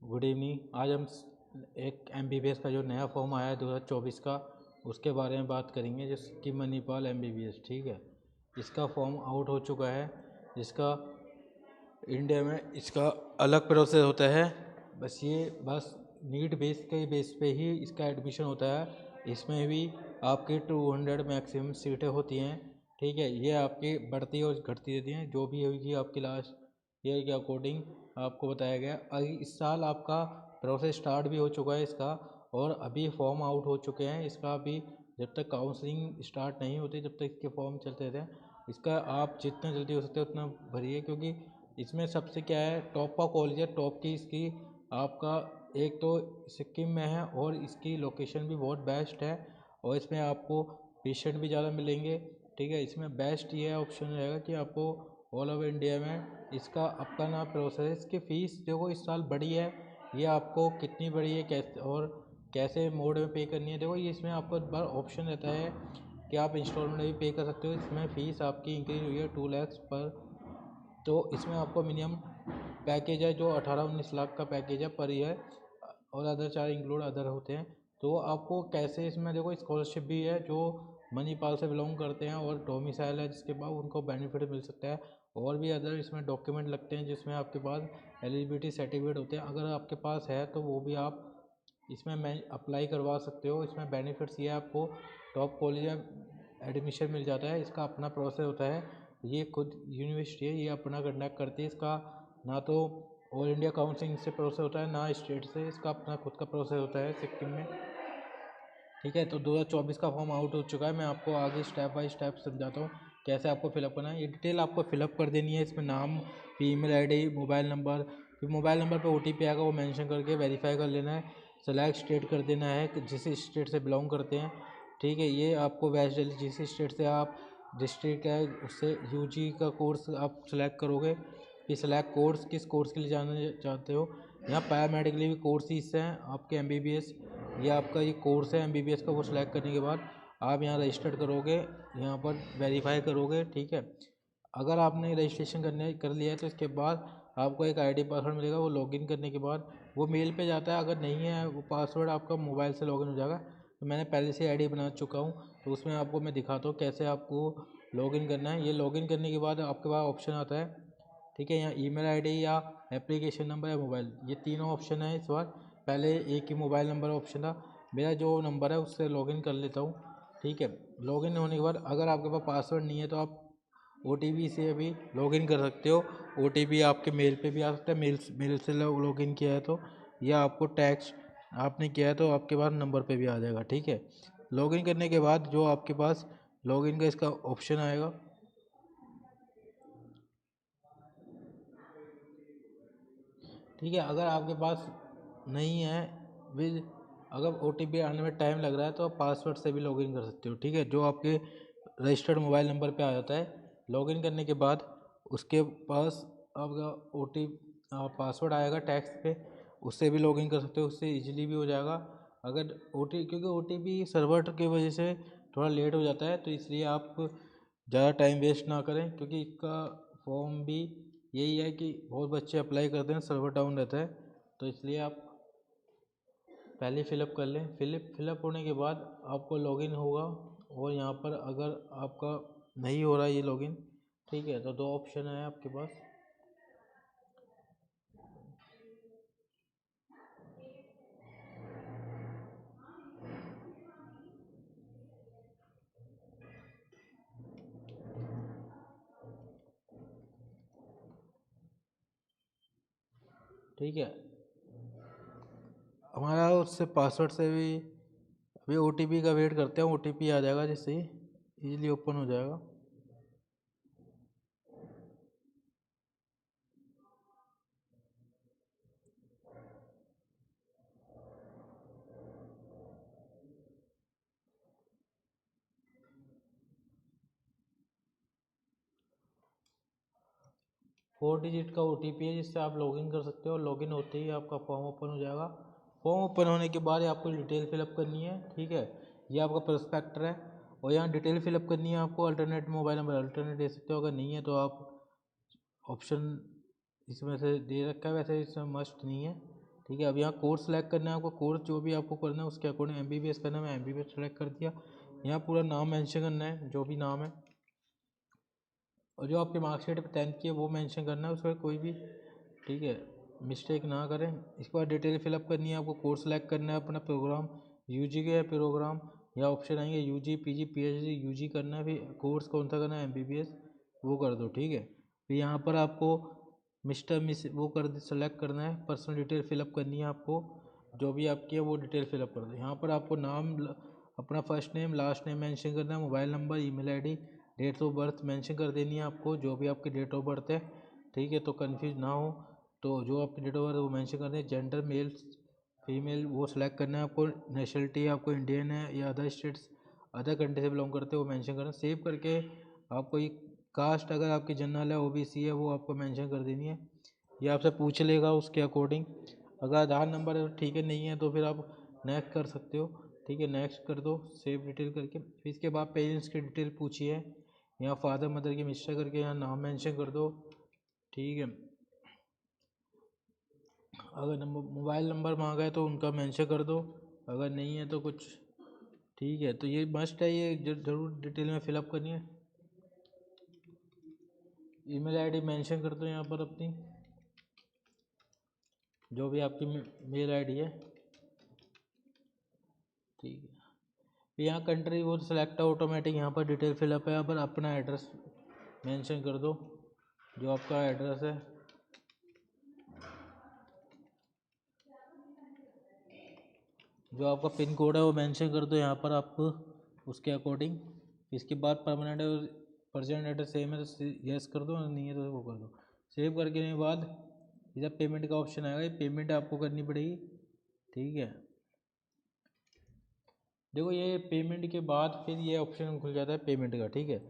Good evening. आज हम एक MBBS का जो नया फॉर्म आया है 2024 का, उसके बारे में बात करेंगे, जो सिक्किम मणिपाल MBBS। ठीक है, इसका फॉर्म आउट हो चुका है, जिसका इंडिया में इसका अलग प्रोसेस होता है। बस नीट बेस पे ही इसका एडमिशन होता है। इसमें भी आपकी 200 मैक्सिमम सीटें होती हैं। ठीक है, ये आपकी बढ़ती और घटती रहती हैं, जो भी होगी आपकी लास्ट ईयर के अकॉर्डिंग आपको बताया गया। इस साल आपका प्रोसेस स्टार्ट भी हो चुका है इसका, और अभी फॉर्म आउट हो चुके हैं इसका। अभी जब तक काउंसलिंग स्टार्ट नहीं होती तब तक इसके फॉर्म चलते रहते हैं। इसका आप जितना जल्दी हो सकते है उतना भरिए, क्योंकि इसमें सबसे क्या है, टॉप का कॉलेज है, टॉप की इसकी आपका एक तो सिक्किम में है, और इसकी लोकेशन भी बहुत बेस्ट है, और इसमें आपको पेशेंट भी ज़्यादा मिलेंगे। ठीक है, इसमें बेस्ट ये ऑप्शन रहेगा कि आपको ऑल ओवर इंडिया में इसका अपना प्रोसेस की फ़ीस देखो इस साल बढ़ी है। ये आपको कितनी बढ़ी है, कैसे और कैसे मोड में पे करनी है, देखो ये इसमें आपको बार ऑप्शन रहता है कि आप इंस्टॉलमेंट में भी पे कर सकते हो। इसमें फ़ीस आपकी इंक्रीज हुई है 2 लाख पर। तो इसमें आपको मिनिमम पैकेज है जो 18-19 लाख का पैकेज है पर ईयर, और अदर चार्ज इंक्लूड अदर होते हैं। तो आपको कैसे, इसमें देखो स्कॉलरशिप भी है, जो मणिपाल से बिलोंग करते हैं और डोमिसाइल है जिसके बाद उनको बेनिफिट मिल सकता है। और भी अदर इसमें डॉक्यूमेंट लगते हैं, जिसमें आपके पास एलिजिबिलिटी सर्टिफिकेट होते हैं। अगर आपके पास है तो वो भी आप इसमें मैं अप्लाई करवा सकते हो। इसमें बेनिफिट्स ये आपको टॉप कॉलेज में एडमिशन मिल जाता है। इसका अपना प्रोसेस होता है, ये खुद यूनिवर्सिटी है, ये अपना कंडक्ट करती है। इसका ना तो ऑल इंडिया काउंसलिंग से प्रोसेस होता है, ना स्टेट से, इसका अपना खुद का प्रोसेस होता है सिक्किम में। ठीक है, तो 2024 का फॉर्म आउट हो चुका है। मैं आपको आगे स्टेप बाय स्टेप समझाता हूँ कैसे आपको फिलअप करना है। ये डिटेल आपको फिलअप कर देनी है। इसमें नाम, ईमेल ID, मोबाइल नंबर, फिर मोबाइल नंबर पे OTP आएगा, वो मेंशन करके वेरीफाई कर लेना है। सेलेक्ट स्टेट कर देना है कि जिस स्टेट से बिलोंग करते हैं। ठीक है, ये आपको वेस्ट दिल्ली, जिस स्टेट से आप डिस्ट्रिक्ट है उससे UG का कोर्स आप सेलेक्ट करोगे। फिर सेलेक्ट कोर्स, किस कोर्स के लिए जाना चाहते हो। यहाँ पैरामेडिकली भी कोर्सेज हैं आपके MBBS, ये आपका ये कोर्स है MBBS का। वो सिलेक्ट करने के बाद आप यहाँ रजिस्टर्ड करोगे, यहाँ पर वेरीफाई करोगे। ठीक है, अगर आपने रजिस्ट्रेशन कर लिया है तो इसके बाद आपको एक ID पासवर्ड मिलेगा। वो लॉगिन करने के बाद वो मेल पे जाता है। अगर नहीं है वो पासवर्ड, आपका मोबाइल से लॉगिन हो जाएगा। तो मैंने पहले से ID बना चुका हूँ, तो उसमें आपको मैं दिखाता हूँ कैसे आपको लॉगिन करना है। ये लॉगिन करने के बाद आपके पास ऑप्शन आता है। ठीक है, यहाँ ईमेल ID या एप्लीकेशन नंबर या मोबाइल, ये तीनों ऑप्शन है इस बार। पहले एक ही मोबाइल नंबर ऑप्शन था, मेरा जो नंबर है उससे लॉगिन कर लेता हूँ। ठीक है, लॉगिन होने के बाद अगर आपके पास पासवर्ड नहीं है तो आप OTP से भी लॉगिन कर सकते हो। OTP आपके मेल पे भी आ सकता है, मेल से लॉगिन किया है तो, या आपको टैक्स आपने किया है तो आपके पास नंबर पे भी आ जाएगा। ठीक है, लॉगिन करने के बाद जो आपके पास लॉगिन का इसका ऑप्शन आएगा। ठीक है, अगर आपके पास नहीं है विद, अगर OTP आने में टाइम लग रहा है तो आप पासवर्ड से भी लॉगिन कर सकते हो। ठीक है, जो आपके रजिस्टर्ड मोबाइल नंबर पे आ जाता है। लॉगिन करने के बाद उसके पास आपका पासवर्ड आएगा टैक्स पे, उससे भी लॉगिन कर सकते हो, उससे इजीली भी हो जाएगा। अगर क्योंकि OTP सर्वर की वजह से थोड़ा लेट हो जाता है, तो इसलिए आप ज़्यादा टाइम वेस्ट ना करें, क्योंकि इसका फॉर्म भी यही है कि बहुत बच्चे अप्लाई करते हैं, सर्वर डाउन रहता है, तो इसलिए आप पहले फ़िलअप कर लें। फिलअप होने के बाद आपको लॉगिन होगा, और यहाँ पर अगर आपका नहीं हो रहा है ये लॉगिन, ठीक है, तो 2 ऑप्शन है आपके पास। ठीक है, हमारा उससे पासवर्ड से भी अभी OTP का वेट करते हैं। OTP आ जाएगा जिससे इजीली ओपन हो जाएगा। 4 डिजिट का OTP है, जिससे आप लॉगिन कर सकते हो। लॉगिन होते ही आपका फॉर्म ओपन हो जाएगा। फॉर्म ओपन होने के बाद आपको डिटेल फिलअप करनी है। ठीक है, ये आपका प्रोस्पेक्टर है, और यहाँ डिटेल फिलअप करनी है आपको। अल्टरनेट मोबाइल नंबर अल्टरनेट दे सकते हो, अगर नहीं है तो आप ऑप्शन इसमें से दे रखा है, वैसे इसमें मस्ट नहीं है। ठीक है। अब यहाँ कोर्स सेलेक्ट करना है आपको, कोर्स जो भी आपको करना है उसके अकॉर्डिंग MBBS करना है, मैं MBBS सेलेक्ट कर दिया। यहाँ पूरा नाम मेंशन करना है जो भी नाम है, और जो आपके मार्कशीट पे 10th की है वो मेंशन करना है, उसमें कोई भी, ठीक है, मिस्टेक ना करें। इसके बाद डिटेल फिलअप करनी है आपको, कोर्स सेलेक्ट करना है अपना, प्रोग्राम यूजी के प्रोग्राम या ऑप्शन आएंगे यूजी पीजी पीएचडी, यूजी करना है, फिर कोर्स कौन सा करना है MBBS वो कर दो, ठीक है। फिर यहाँ पर आपको मिस्टर मिस वो कर सेलेक्ट करना है, पर्सनल डिटेल फिलअप करनी है आपको, जो भी आपकी है वो डिटेल फिलअप कर दो। यहाँ पर आपको नाम अपना first name last name mention करना है, mobile number email ID date of birth mention कर देनी है आपको, जो भी आपकी डेट ऑफ बर्थ है, ठीक है, तो कंफ्यूज ना हो। तो जो आपकी डेट ऑफ बर्थ है वो मेंशन करना है, जेंडर मेल फीमेल वो सिलेक्ट करना है आपको, नेशनलिटी आपको इंडियन है या अदर स्टेट्स अदर कंट्री से बिलोंग करते हैं वो मेंशन करना है। सेव करके आपको ये कास्ट अगर आपकी जनरल है OBC है वो आपको मेंशन कर देनी है, ये आपसे पूछ लेगा उसके अकॉर्डिंग। अगर आधार नंबर ठीक है नहीं है तो फिर आप नेक्स्ट कर सकते हो, ठीक है, नेक्स्ट कर दो सेव डिटेल करके। फिर इसके बाद पेरेंट्स की डिटेल पूछी है, यहाँ फादर मदर की मिस्टर करके यहाँ नाम मेंशन कर दो, ठीक है। अगर नंबर मोबाइल नंबर मांगा है तो उनका मेंशन कर दो, अगर नहीं है तो कुछ, ठीक है। तो ये मस्ट है, ये जरूर डिटेल में फिलअप करनी है। ईमेल आईडी मेंशन कर दो यहाँ पर अपनी, जो भी आपकी मेल आईडी है, ठीक है। फिर यहाँ कंट्री वो सिलेक्ट ऑटोमेटिक, यहाँ पर डिटेल फिलअप है, यहाँ पर अपना एड्रेस मेंशन कर दो, जो आपका एड्रेस है, जो आपका पिन कोड है वो मेंशन कर दो यहाँ पर आपको उसके अकॉर्डिंग। इसके बाद परमानेंट प्रेजेंट एड्रेस सेम है तो यस कर दो, नहीं है तो वो कर दो। सेव करने के बाद इधर पेमेंट का ऑप्शन आएगा, ये पेमेंट आपको करनी पड़ेगी, ठीक है। देखो ये पेमेंट के बाद फिर ये ऑप्शन खुल जाता है पेमेंट का, ठीक है।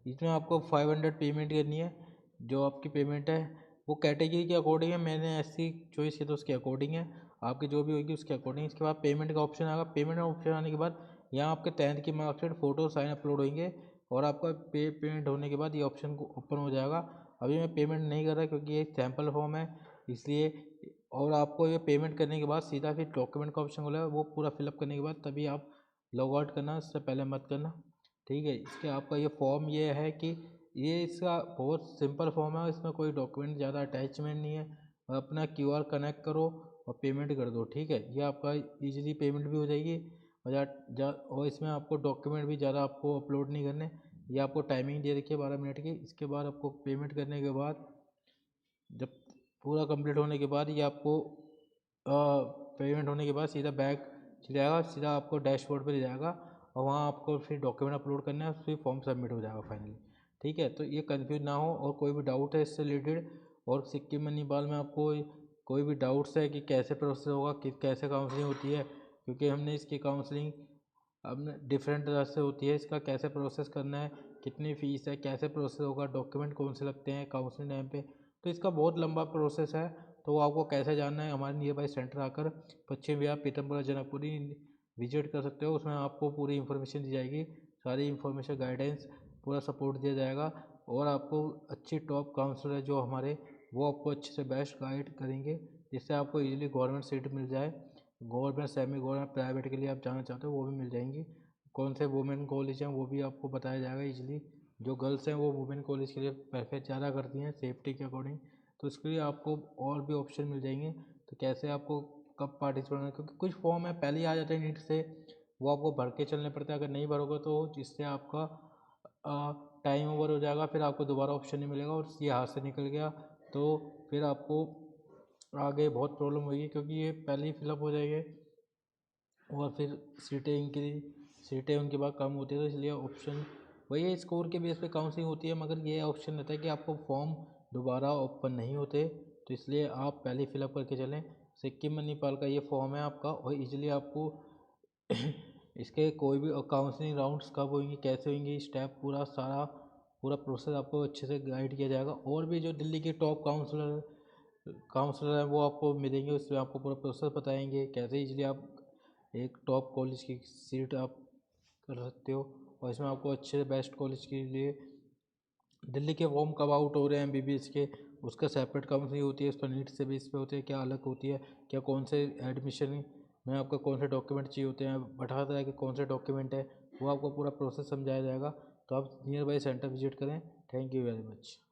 इसमें आपको 500 पेमेंट करनी है, जो आपकी पेमेंट है वो कैटेगरी के अकॉर्डिंग है, मैंने SC चॉइस की तो उसके अकॉर्डिंग है, आपकी जो भी होगी उसके अकॉर्डिंग। इसके बाद पेमेंट का ऑप्शन आएगा, पेमेंट का ऑप्शन आने के बाद यहाँ आपके 10th की मार्कशीट फोटो साइन अपलोड होंगे, और आपका पेमेंट होने के बाद ये ऑप्शन को ओपन हो जाएगा। अभी मैं पेमेंट नहीं कर रहा क्योंकि ये सैम्पल फॉर्म है इसलिए, और आपको ये पेमेंट करने के बाद सीधा फिर डॉक्यूमेंट का ऑप्शन खुला है, वो पूरा फिलअप करने के बाद तभी आप लॉग आउट करना, उससे पहले मत करना, ठीक है। इसके आपका ये फॉर्म ये है कि ये इसका बहुत सिंपल फॉर्म है, इसमें कोई डॉक्यूमेंट ज़्यादा अटैचमेंट नहीं है, अपना QR कनेक्ट करो और पेमेंट कर दो, ठीक है। ये आपका इजीली पेमेंट भी हो जाएगी, और इसमें आपको डॉक्यूमेंट भी ज़्यादा आपको अपलोड नहीं करने। ये आपको टाइमिंग दे रखी है 12 मिनट की। इसके बाद आपको पेमेंट करने के बाद जब पूरा कंप्लीट होने के बाद ये आपको पेमेंट होने के बाद सीधा बैक चले जाएगा, सीधा आपको डैशबोर्ड पर ले जाएगा, और वहाँ आपको फिर डॉक्यूमेंट अपलोड करना है, फिर फॉर्म सबमिट हो जाएगा फाइनली, ठीक है। तो ये कंफ्यूज ना हो, और कोई भी डाउट है इससे रिलेटेड, और सिक्किम में नेपाल में आपको कोई भी डाउट्स है कि कैसे प्रोसेस होगा, कि कैसे काउंसलिंग होती है, क्योंकि हमने इसकी काउंसलिंग अब डिफरेंट तरह से होती है, इसका कैसे प्रोसेस करना है, कितनी फ़ीस है, कैसे प्रोसेस होगा, डॉक्यूमेंट कौन से लगते हैं काउंसलिंग टाइम पे, तो इसका बहुत लंबा प्रोसेस है। तो वो आपको कैसे जानना है, हमारे नियर बाई सेंटर आकर पश्चिम विहार पीतमपुरा जनकपुरी विजिट कर सकते हो, उसमें आपको पूरी इन्फॉर्मेशन दी जाएगी, सारी इन्फॉर्मेशन गाइडेंस पूरा सपोर्ट दिया जाएगा, और आपको अच्छी टॉप काउंसलर जो हमारे वो आपको अच्छे से बेस्ट गाइड करेंगे, जिससे आपको इजीली गवर्नमेंट सीट मिल जाए। गवर्नमेंट सेमी गवर्नमेंट प्राइवेट के लिए आप जाना चाहते हो वो भी मिल जाएंगी, कौन से वुमेन कॉलेज हैं वो भी आपको बताया जाएगा इजीली। जो गर्ल्स हैं वो वुमेन कॉलेज के लिए प्रेफर ज़्यादा करती हैं सेफ्टी के अकॉर्डिंग, तो इसके लिए आपको और भी ऑप्शन मिल जाएंगे। तो कैसे आपको कब पार्टिसिपेट करना है, क्योंकि कुछ फॉर्म है पहले ही आ जाते हैं नीट से, वो आपको भर के चलने पड़ते हैं, अगर नहीं भरोगे तो जिससे आपका टाइम ओवर हो जाएगा, फिर आपको दोबारा ऑप्शन नहीं मिलेगा, और ये हाथ से निकल गया तो फिर आपको आगे बहुत प्रॉब्लम होगी, क्योंकि ये पहले ही फिलअप हो जाएंगे, और फिर सीटें उनके बाद कम होती है, तो इसलिए ऑप्शन वही है, स्कोर के बेस पे काउंसलिंग होती है, मगर ये ऑप्शन रहता है कि आपको फॉर्म दोबारा ओपन नहीं होते, तो इसलिए आप पहले ही फिलअप करके चलें। सिक्किम मणिपाल का ये फॉर्म है आपका, और इजीली आपको इसके कोई भी काउंसलिंग राउंड्स कब होंगी, कैसे होंगी, स्टेप पूरा प्रोसेस आपको अच्छे से गाइड किया जाएगा। और भी जो दिल्ली के टॉप काउंसलर हैं वो आपको मिलेंगे, उसमें आपको पूरा प्रोसेस बताएंगे, कैसे इजीली आप एक टॉप कॉलेज की सीट आप कर सकते हो, और इसमें आपको अच्छे बेस्ट कॉलेज के लिए दिल्ली के फॉर्म कब आउट हो रहे हैं MBBS के, उसका सेपरेट काउंसलिंग होती है, उसका नीट से बेस पे होती है, क्या अलग होती है, क्या कौन से एडमिशन में आपका कौन से डॉक्यूमेंट चाहिए होते हैं, बताता है कि कौन से डॉक्यूमेंट है, वो आपको पूरा प्रोसेस समझाया जाएगा। तो आप नियर बाई सेंटर विजिट करें। Thank you very much.